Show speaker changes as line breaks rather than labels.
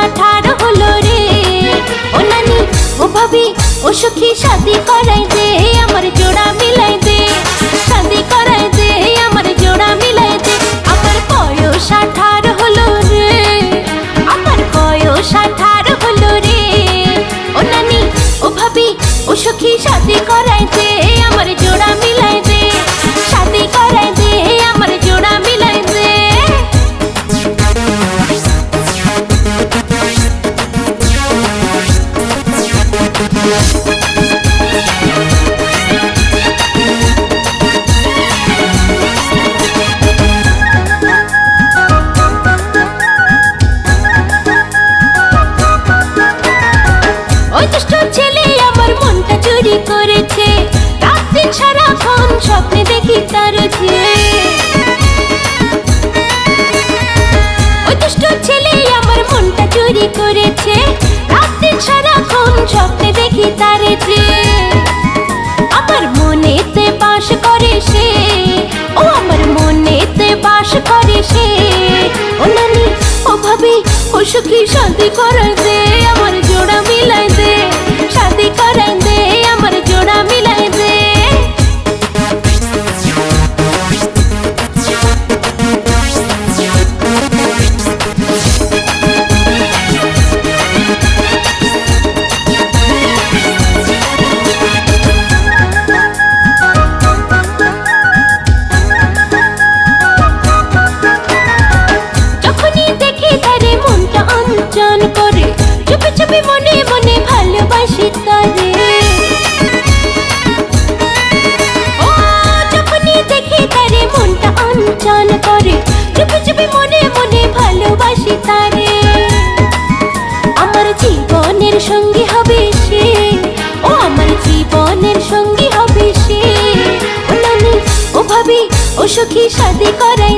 18 হলো রে। ও নানি ও ভাবি ও সখী শাদি করাই দে, আমার জোড়া মিলাই দে। শাদি করাই দে, আমার জোড়া মিলাই দে। আমার বয়স 18 হলো রে, আমার বয়স 18 হলো রে। ও নানি ও ভাবি ও সখী শাদি করাই দে, আমার জোড়া মিলাই দে। শাদি করাই দে, আমার জোড়া মিলাই দে। ওই দুষ্ট ছেলে আমার মনটা চুরি করেছে, রাত দিন সারাক্ষণ স্বপ্নে দেখি তার যে। ওই দুষ্ট ছেলে আমার মনটা চুরি করেছে, রাত দিন সারাক্ষণ স্বপ্নে দেখি তার যে। আমার মনেতে বাস করে সে, ও আমার মনেতে বাস করে সে। ও নানি ও ভাবি ও সখী শাদি করাই দে, আমার জোড়া মিলাই দে। শাদি করাই দে, আমার জোড়া মিলাই দে। যখনই দেখি তারে মনটা অঞ্চল করে, চুপি চুপি মনে মনে ভালোবাসি তারে। ও যখনই দেখি তারে মনটা অঞ্চল করে, চুপি চুপি মনে মনে ভালোবাসি তারে। আমার জীবনের সঙ্গী হবে সে, ও আমার জীবনের সঙ্গী হবে সে। ও নানি ও ভাবি ও সখী শাদি করাই